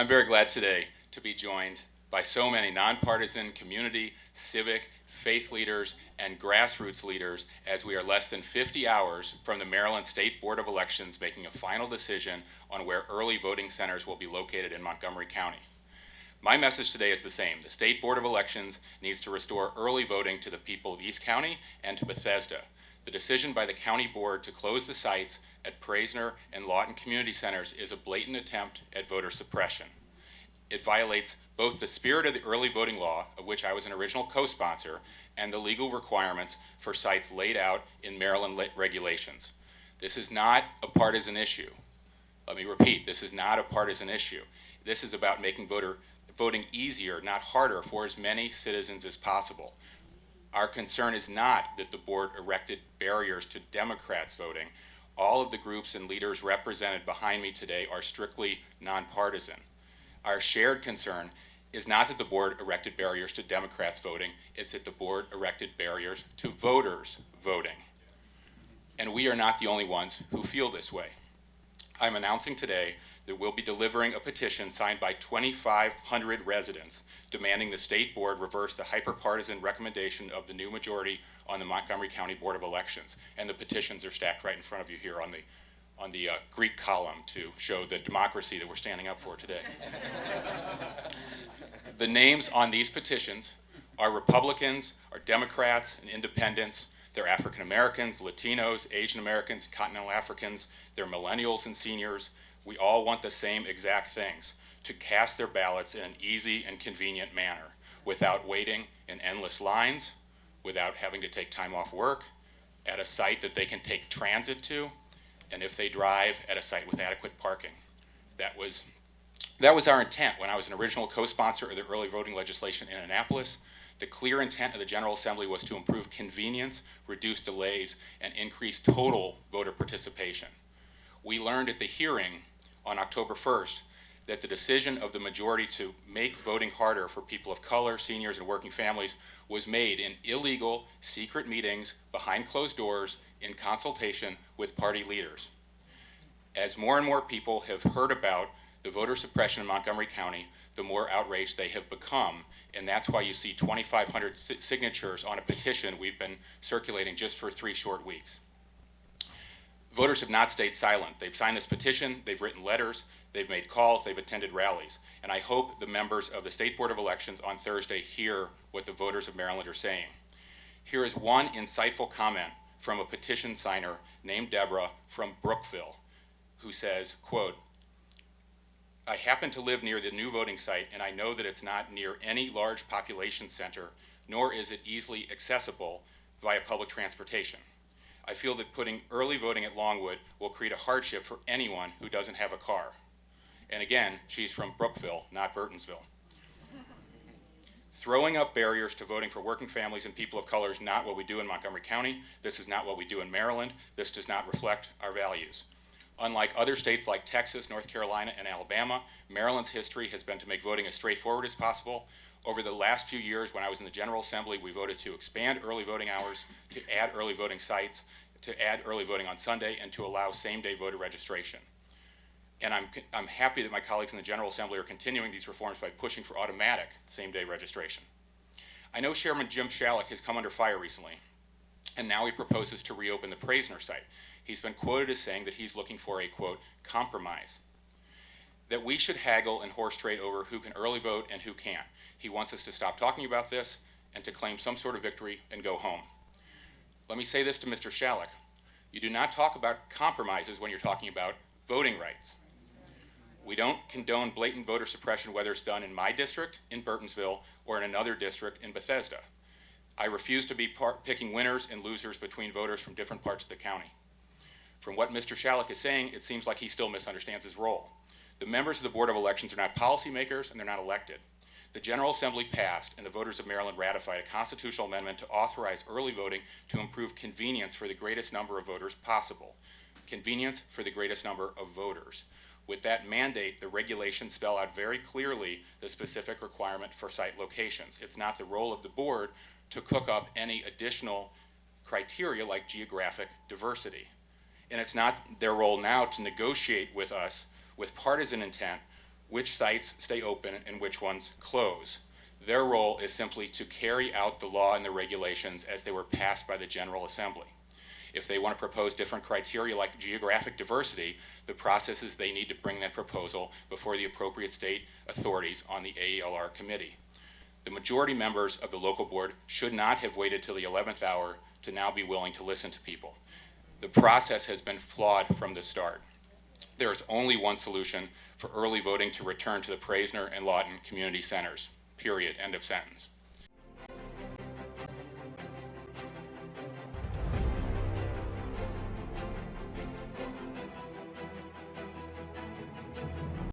very glad today to be joined by so many nonpartisan community, civic, faith leaders, and grassroots leaders as we are less than 50 hours from the Maryland State Board of Elections making a final decision on where early voting centers will be located in Montgomery County. My message today is the same. The State Board of Elections needs to restore early voting to the people of East County and to Bethesda. The decision by the county board to close the sites at Praisner and Lawton community centers is a blatant attempt at voter suppression. It violates both the spirit of the early voting law, of which I was an original co-sponsor, and the legal requirements for sites laid out in Maryland regulations. This is not a partisan issue. Let me repeat, this is not a partisan issue. This is about making voting easier, not harder, for as many citizens as possible. Our concern is not that the board erected barriers to Democrats voting. All of the groups and leaders represented behind me today are strictly nonpartisan. Our shared concern is not that the board erected barriers to Democrats voting, it's that the board erected barriers to voters voting. And we are not the only ones who feel this way. I'm announcing today that we'll be delivering a petition signed by 2,500 residents demanding the state board reverse the hyper-partisan recommendation of the new majority on the Montgomery County Board of Elections. And the petitions are stacked right in front of you here on the Greek column to show the democracy that we're standing up for today. The names on these petitions are Republicans, are Democrats, and independents. They're African Americans, Latinos, Asian Americans, Continental Africans. They're millennials and seniors. We all want the same exact things: to cast their ballots in an easy and convenient manner, without waiting in endless lines, without having to take time off work, at a site that they can take transit to, and if they drive, at a site with adequate parking. That was our intent when I was an original co-sponsor of the early voting legislation in Annapolis. The clear intent of the General Assembly was to improve convenience, reduce delays, and increase total voter participation. We learned at the hearing on October 1st that the decision of the majority to make voting harder for people of color, seniors, and working families was made in illegal, secret meetings behind closed doors in consultation with party leaders. As more and more people have heard about the voter suppression in Montgomery County, the more outraged they have become, and that's why you see 2,500 signatures on a petition we've been circulating just for 3 short weeks. Voters have not stayed silent. They've signed this petition, they've written letters, they've made calls, they've attended rallies, and I hope the members of the State Board of Elections on Thursday hear what the voters of Maryland are saying. Here is one insightful comment from a petition signer named Deborah from Brookville, who says, quote, "I happen to live near the new voting site, and I know that it's not near any large population center, nor is it easily accessible via public transportation. I feel that putting early voting at Longwood will create a hardship for anyone who doesn't have a car." And again, she's from Brookville, not Burtonsville. Throwing up barriers to voting for working families and people of color is not what we do in Montgomery County. This is not what we do in Maryland. This does not reflect our values. Unlike other states like Texas, North Carolina, and Alabama, Maryland's history has been to make voting as straightforward as possible. Over the last few years, when I was in the General Assembly, we voted to expand early voting hours, to add early voting sites, to add early voting on Sunday, and to allow same-day voter registration. And I'm happy that my colleagues in the General Assembly are continuing these reforms by pushing for automatic same-day registration. I know Chairman Jim Shalek has come under fire recently, and now he proposes to reopen the Praisner site. He's been quoted as saying that he's looking for a, quote, compromise, that we should haggle and horse trade over who can early vote and who can't. He wants us to stop talking about this and to claim some sort of victory and go home. Let me say this to Mr. Shalek. You do not talk about compromises when you're talking about voting rights. We don't condone blatant voter suppression, whether it's done in my district, in Burtonsville, or in another district in Bethesda. I refuse to be picking winners and losers between voters from different parts of the county. From what Mr. Shalek is saying, it seems like he still misunderstands his role. The members of the Board of Elections are not policymakers, and they're not elected. The General Assembly passed, and the voters of Maryland ratified a constitutional amendment to authorize early voting to improve convenience for the greatest number of voters possible. Convenience for the greatest number of voters. With that mandate, the regulations spell out very clearly the specific requirement for site locations. It's not the role of the board to cook up any additional criteria like geographic diversity. And it's not their role now to negotiate with us with partisan intent which sites stay open and which ones close. Their role is simply to carry out the law and the regulations as they were passed by the General Assembly. If they want to propose different criteria like geographic diversity, the process is they need to bring that proposal before the appropriate state authorities on the AELR committee. The majority members of the local board should not have waited till the 11th hour to now be willing to listen to people. The process has been flawed from the start. There is only one solution for early voting to return to the Praisner and Lawton community centers, period, end of sentence.